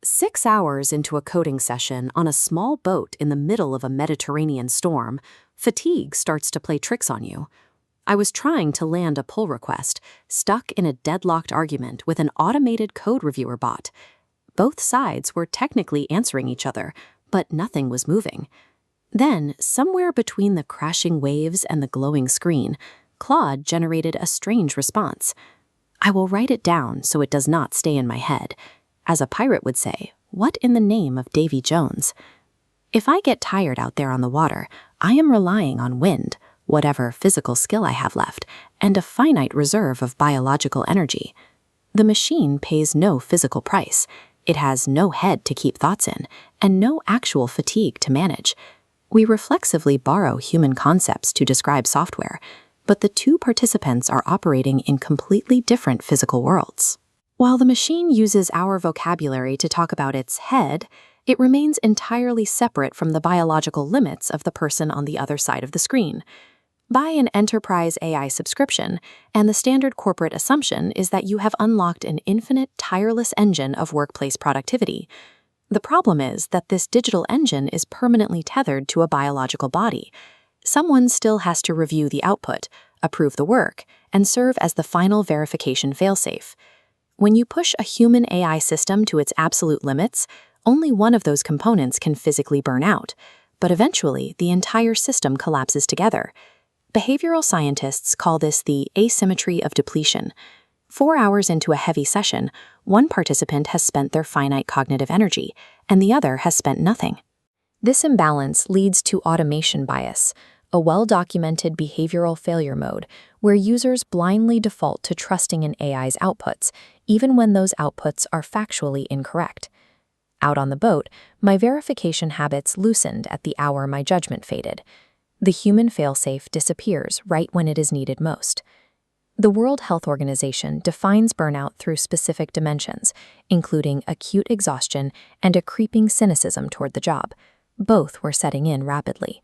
6 hours into a coding session on a small boat in the middle of a Mediterranean storm, fatigue starts to play tricks on you. I was trying to land a pull request, stuck in a deadlocked argument with an automated code reviewer bot. Both sides were technically answering each other, but nothing was moving. Then, somewhere between the crashing waves and the glowing screen, Claude generated a strange response. I will write it down so it does not stay in my head. As a pirate would say, what in the name of Davy Jones? If I get tired out there on the water, I am relying on wind, whatever physical skill I have left, and a finite reserve of biological energy. The machine pays no physical price. It has no head to keep thoughts in, and no actual fatigue to manage. We reflexively borrow human concepts to describe software, but the two participants are operating in completely different physical worlds. While the machine uses our vocabulary to talk about its head, it remains entirely separate from the biological limits of the person on the other side of the screen. Buy an enterprise AI subscription, and the standard corporate assumption is that you have unlocked an infinite, tireless engine of workplace productivity. The problem is that this digital engine is permanently tethered to a biological body. Someone still has to review the output, approve the work, and serve as the final verification failsafe. When you push a human AI system to its absolute limits, only one of those components can physically burn out, but eventually the entire system collapses together. Behavioral scientists call this the asymmetry of depletion. 4 hours into a heavy session, one participant has spent their finite cognitive energy, and the other has spent nothing. This imbalance leads to automation bias, a well-documented behavioral failure mode where users blindly default to trusting in AI's outputs, even when those outputs are factually incorrect. Out on the boat, my verification habits loosened at the hour my judgment faded. The human failsafe disappears right when it is needed most. The World Health Organization defines burnout through specific dimensions, including acute exhaustion and a creeping cynicism toward the job. Both were setting in rapidly.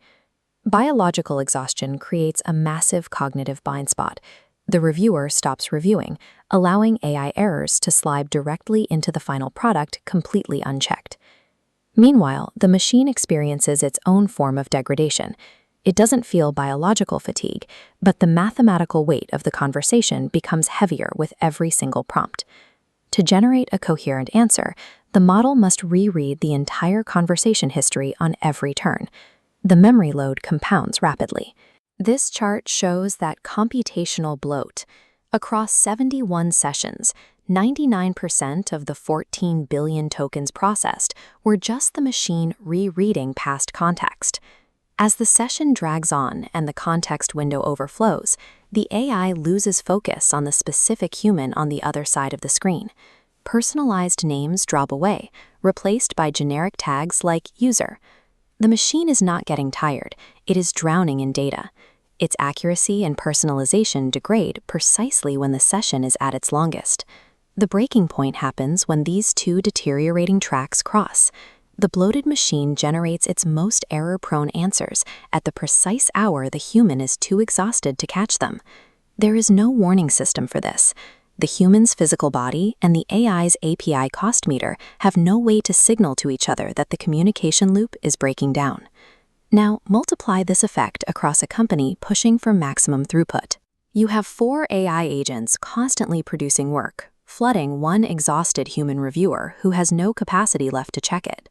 Biological exhaustion creates a massive cognitive blind spot. The reviewer stops reviewing, allowing AI errors to slide directly into the final product completely unchecked. Meanwhile, the machine experiences its own form of degradation. It doesn't feel biological fatigue, but the mathematical weight of the conversation becomes heavier with every single prompt. To generate a coherent answer, the model must reread the entire conversation history on every turn. The memory load compounds rapidly. This chart shows that computational bloat. Across 71 sessions, 99% of the 14 billion tokens processed were just the machine rereading past context. As the session drags on and the context window overflows, the AI loses focus on the specific human on the other side of the screen. Personalized names drop away, replaced by generic tags like user. The machine is not getting tired, it is drowning in data. Its accuracy and personalization degrade precisely when the session is at its longest. The breaking point happens when these two deteriorating tracks cross. The bloated machine generates its most error-prone answers at the precise hour the human is too exhausted to catch them. There is no warning system for this. The human's physical body and the AI's API cost meter have no way to signal to each other that the communication loop is breaking down. Now, multiply this effect across a company pushing for maximum throughput. You have 4 AI agents constantly producing work, flooding one exhausted human reviewer who has no capacity left to check it.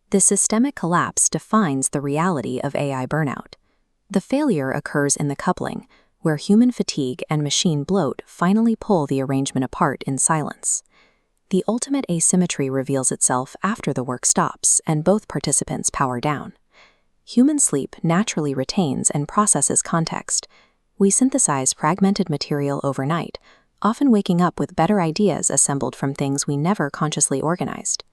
This systemic collapse defines the reality of AI burnout. The failure occurs in the coupling, where human fatigue and machine bloat finally pull the arrangement apart in silence. The ultimate asymmetry reveals itself after the work stops and both participants power down. Human sleep naturally retains and processes context. We synthesize fragmented material overnight, often waking up with better ideas assembled from things we never consciously organized.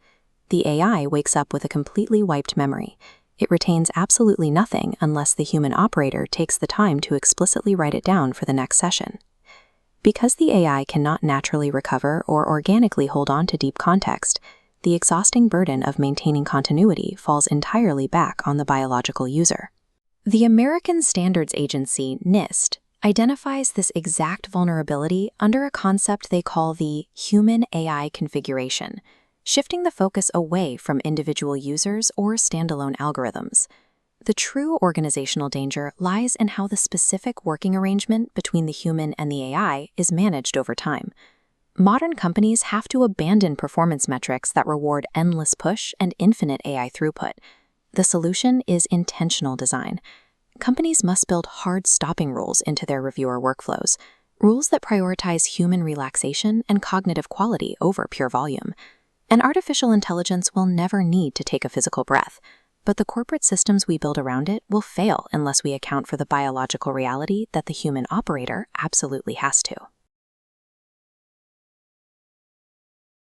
The AI wakes up with a completely wiped memory. It retains absolutely nothing unless the human operator takes the time to explicitly write it down for the next session. Because the AI cannot naturally recover or organically hold on to deep context, the exhausting burden of maintaining continuity falls entirely back on the biological user. The American Standards Agency, NIST, identifies this exact vulnerability under a concept they call the human AI configuration. shifting the focus away from individual users or standalone algorithms. The true organizational danger lies in how the specific working arrangement between the human and the AI is managed over time. Modern companies have to abandon performance metrics that reward endless push and infinite AI throughput. The solution is intentional design. Companies must build hard stopping rules into their reviewer workflows, rules that prioritize human relaxation and cognitive quality over pure volume. And artificial intelligence will never need to take a physical breath, but the corporate systems we build around it will fail unless we account for the biological reality that the human operator absolutely has to.